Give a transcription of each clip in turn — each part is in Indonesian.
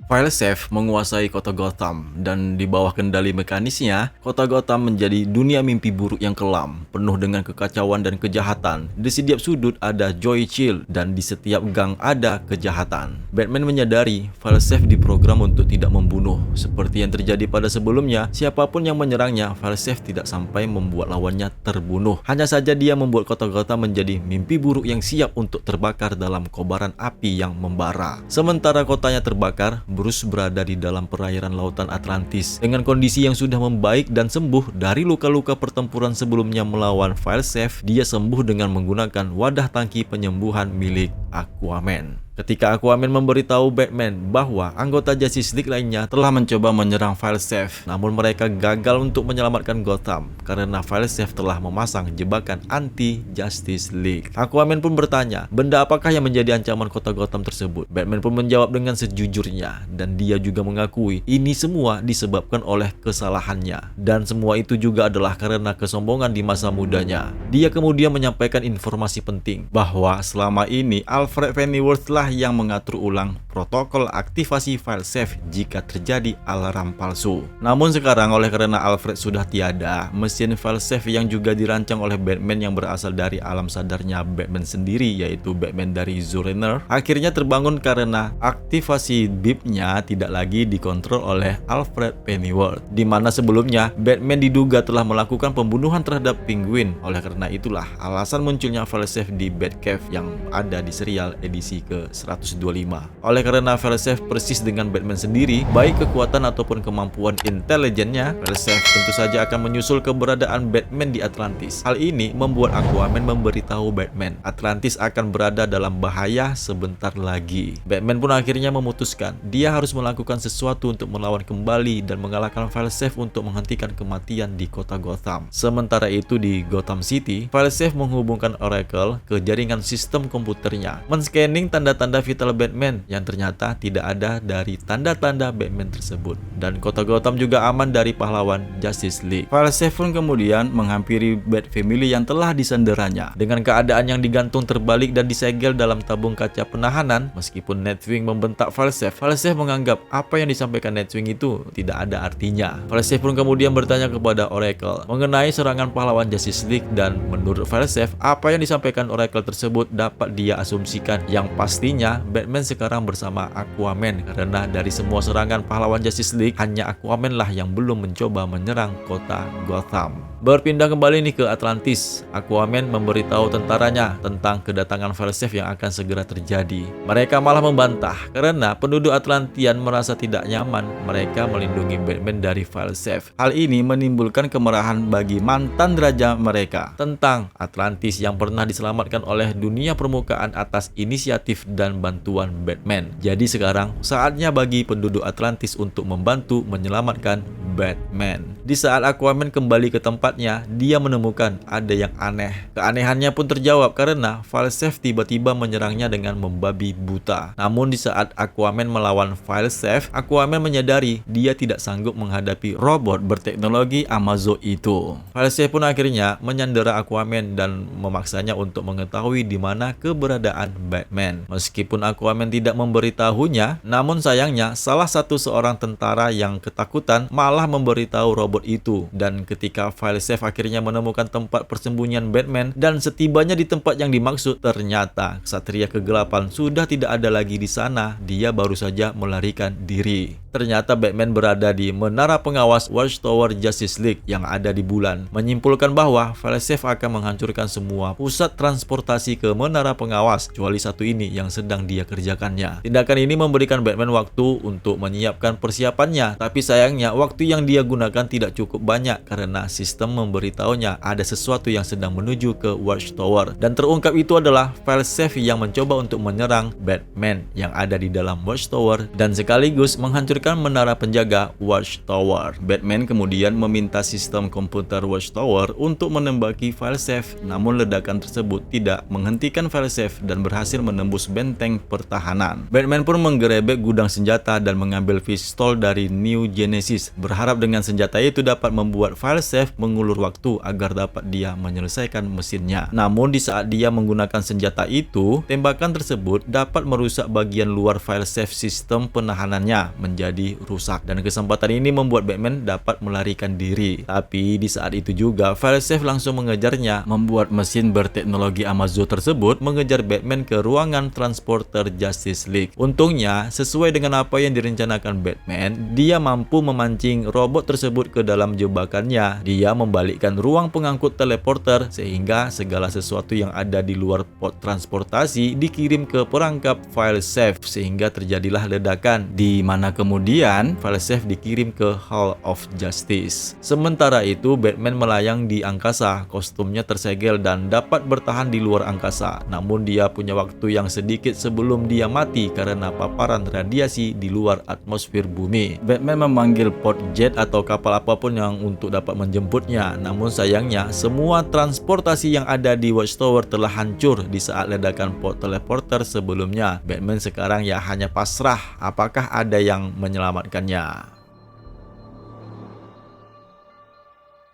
Safe menguasai kota Gotham, dan di bawah kendali mekanisnya, kota Gotham menjadi dunia mimpi buruk yang kelam, penuh dengan kekacauan dan kejahatan. Di setiap sudut ada Joy Chill, dan di setiap gang ada kejahatan. Batman menyadari Safe diprogram untuk tidak membunuh. Seperti yang terjadi pada sebelumnya, siapapun yang menyerangnya, Safe tidak sampai membuat lawannya terbunuh. Hanya saja dia membuat kota Gotham menjadi mimpi buruk yang siap untuk terbakar dalam kobaran api yang membara. Sementara kotanya terbakar, Bruce berada di dalam perairan lautan Atlantis dengan kondisi yang sudah membaik dan sembuh dari luka-luka pertempuran sebelumnya melawan Safe. Dia sembuh dengan menggunakan wadah tangki penyembuhan milik Aquaman. Ketika Aquaman memberitahu Batman bahwa anggota Justice League lainnya telah mencoba menyerang Safe, namun mereka gagal untuk menyelamatkan Gotham karena Safe telah memasang jebakan anti-Justice League. Aquaman pun bertanya, benda apakah yang menjadi ancaman kota Gotham tersebut? Batman pun menjawab dengan sejujurnya, dan dia juga mengakui ini semua disebabkan oleh kesalahannya, dan semua itu juga adalah karena kesombongan di masa mudanya. Dia kemudian menyampaikan informasi penting bahwa selama ini Alfred Pennyworth lah yang mengatur ulang protokol aktivasi Safe jika terjadi alarm palsu. Namun sekarang oleh karena Alfred sudah tiada, mesin Safe yang juga dirancang oleh Batman yang berasal dari alam sadarnya Batman sendiri, yaitu Batman dari Zooraner, akhirnya terbangun karena aktivasi BIP-nya tidak lagi dikontrol oleh Alfred Pennyworth, di mana sebelumnya Batman diduga telah melakukan pembunuhan terhadap Penguin. Oleh karena itulah alasan munculnya Safe di Batcave yang ada di serial edisi ke-125. Oleh karena Safe persis dengan Batman sendiri, baik kekuatan ataupun kemampuan intelijennya, Safe tentu saja akan menyusul keberadaan Batman di Atlantis. Hal ini membuat Aquaman memberitahu Batman Atlantis akan berada dalam bahaya sebentar lagi. Batman pun akhirnya memutuskan dia harus melakukan sesuatu untuk melawan kembali dan mengalahkan Safe untuk menghentikan kematian di kota Gotham. Sementara itu di Gotham City, Safe menghubungkan Oracle ke jaringan sistem komputernya, men-scanning tanda-tanda vital Batman yang ternyata tidak ada dari tanda-tanda Batman tersebut, dan kota Gotham juga aman dari pahlawan Justice League. Safe pun kemudian menghampiri Bat Family yang telah disenderanya. Dengan keadaan yang digantung terbalik dan disegel dalam tabung kaca penahanan, meskipun Nightwing membentak Safe menganggap apa yang disampaikan Nightwing itu tidak ada artinya. Safe pun kemudian bertanya kepada Oracle mengenai serangan pahlawan Justice League, dan menurut Safe, apa yang disampaikan Oracle tersebut dapat dia asumsikan yang pastinya Batman sekarang bersama Aquaman, karena dari semua serangan pahlawan Justice League, hanya Aquaman lah yang belum mencoba menyerang kota Gotham. Berpindah kembali nih ke Atlantis, Aquaman memberitahu tentaranya tentang kedatangan Safe yang akan segera terjadi. Mereka malah membantah karena penduduk Atlantian merasa tidak nyaman mereka melindungi Batman dari Safe. Hal ini menimbulkan kemarahan bagi mantan raja mereka tentang Atlantis yang pernah diselamatkan oleh dunia permukaan atas inisiatif dan bantuan Batman. Jadi sekarang saatnya bagi penduduk Atlantis untuk membantu menyelamatkan Batman. Di saat Aquaman kembali ke tempatnya, dia menemukan ada yang aneh. Keanehannya pun terjawab karena Safe tiba-tiba menyerangnya dengan membabi buta. Namun di saat Aquaman melawan Safe, Aquaman menyadari dia tidak sanggup menghadapi robot berteknologi Amazo itu. Safe pun akhirnya menyandera Aquaman dan memaksanya untuk mengetahui di mana keberadaan Batman. Meskipun Aquaman tidak memberitahunya, namun sayangnya salah satu seorang tentara yang ketakutan malah memberitahu robot itu, dan ketika Safe akhirnya menemukan tempat persembunyian Batman dan setibanya di tempat yang dimaksud, ternyata Ksatria Kegelapan sudah tidak ada lagi di sana. Dia baru saja melarikan diri. Ternyata Batman berada di menara pengawas Watchtower Justice League yang ada di bulan, menyimpulkan bahwa Safe akan menghancurkan semua pusat transportasi ke menara pengawas kecuali satu ini yang sedang dia kerjakannya. Tindakan ini memberikan Batman waktu untuk menyiapkan persiapannya, tapi sayangnya waktu yang dia gunakan tidak cukup banyak karena sistem memberitahunya ada sesuatu yang sedang menuju ke Watchtower, dan terungkap itu adalah Safe yang mencoba untuk menyerang Batman yang ada di dalam Watchtower dan sekaligus menghancurkan menara penjaga Watchtower. Batman kemudian meminta sistem komputer Watchtower untuk menembaki Safe, namun ledakan tersebut tidak menghentikan Safe dan berhasil menembus benteng pertahanan. Batman pun menggerebek gudang senjata dan mengambil pistol dari New Genesis, berharap berharap dengan senjata itu dapat membuat file save mengulur waktu agar dapat dia menyelesaikan mesinnya. Namun di saat dia menggunakan senjata itu, tembakan tersebut dapat merusak bagian luar file save sistem penahanannya menjadi rusak, dan kesempatan ini membuat Batman dapat melarikan diri. Tapi di saat itu juga file save langsung mengejarnya, membuat mesin berteknologi Amazo tersebut mengejar Batman ke ruangan transporter Justice League. Untungnya, sesuai dengan apa yang direncanakan Batman, dia mampu memancing robot tersebut ke dalam jebakannya. Dia membalikkan ruang pengangkut teleporter sehingga segala sesuatu yang ada di luar pod transportasi dikirim ke perangkap file save, sehingga terjadilah ledakan di mana kemudian file save dikirim ke Hall of Justice. Sementara itu Batman melayang di angkasa, kostumnya tersegel dan dapat bertahan di luar angkasa. Namun dia punya waktu yang sedikit sebelum dia mati karena paparan radiasi di luar atmosfer bumi. Batman memanggil pod jet atau kapal apapun yang untuk dapat menjemputnya. Namun sayangnya semua transportasi yang ada di Watchtower telah hancur di saat ledakan pod teleporter sebelumnya. Batman sekarang ya hanya pasrah apakah ada yang menyelamatkannya.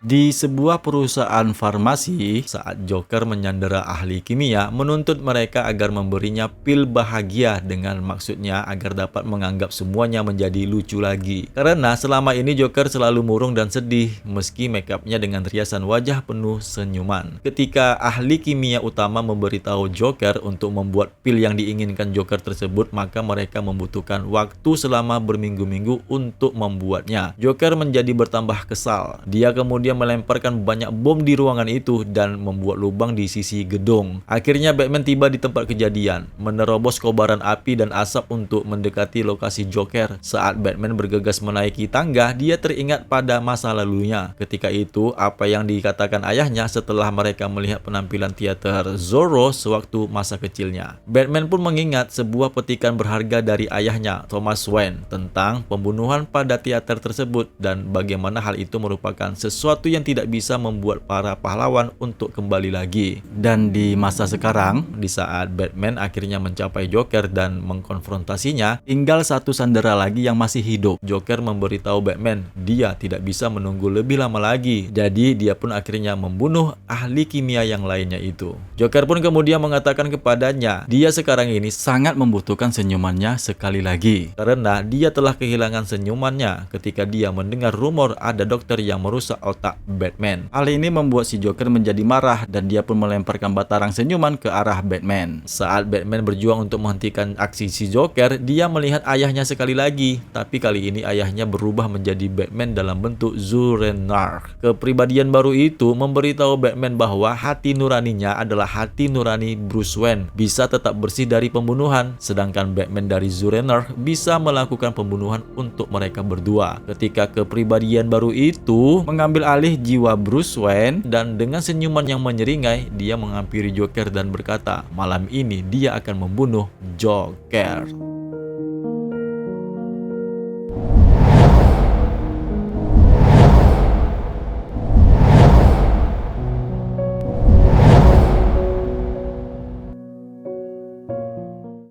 Di sebuah perusahaan farmasi, saat Joker menyandera ahli kimia, menuntut mereka agar memberinya pil bahagia dengan maksudnya agar dapat menganggap semuanya menjadi lucu lagi. Karena selama ini Joker selalu murung dan sedih, meski makeupnya dengan riasan wajah penuh senyuman. Ketika ahli kimia utama memberitahu Joker untuk membuat pil yang diinginkan Joker tersebut, maka mereka membutuhkan waktu selama berminggu-minggu untuk membuatnya. Joker menjadi bertambah kesal. Dia kemudian melemparkan banyak bom di ruangan itu dan membuat lubang di sisi gedung. Akhirnya Batman tiba di tempat kejadian, menerobos kobaran api dan asap untuk mendekati lokasi Joker. Saat Batman bergegas menaiki tangga, dia teringat pada masa lalunya. Ketika itu, apa yang dikatakan ayahnya setelah mereka melihat penampilan teater Zorro sewaktu masa kecilnya. Batman pun mengingat sebuah petikan berharga dari ayahnya, Thomas Wayne, tentang pembunuhan pada teater tersebut dan bagaimana hal itu merupakan sesuatu yang tidak bisa membuat para pahlawan untuk kembali lagi. Dan di masa sekarang, di saat Batman akhirnya mencapai Joker dan mengkonfrontasinya, tinggal satu sandera lagi yang masih hidup. Joker memberitahu Batman dia tidak bisa menunggu lebih lama lagi, jadi dia pun akhirnya membunuh ahli kimia yang lainnya itu. Joker pun kemudian mengatakan kepadanya dia sekarang ini sangat membutuhkan senyumannya sekali lagi, karena dia telah kehilangan senyumannya ketika dia mendengar rumor ada dokter yang merusak otak Batman. Hal ini membuat si Joker menjadi marah dan dia pun melemparkan batarang senyuman ke arah Batman. Saat Batman berjuang untuk menghentikan aksi si Joker, dia melihat ayahnya sekali lagi, tapi kali ini ayahnya berubah menjadi Batman dalam bentuk Zur-En-Arrh. Kepribadian baru itu memberitahu Batman bahwa hati nuraninya adalah hati nurani Bruce Wayne, bisa tetap bersih dari pembunuhan, sedangkan Batman dari Zur-En-Arrh bisa melakukan pembunuhan untuk mereka berdua. Ketika kepribadian baru itu mengambil alih jiwa Bruce Wayne dan dengan senyuman yang menyeringai, dia menghampiri Joker dan berkata, malam ini dia akan membunuh Joker.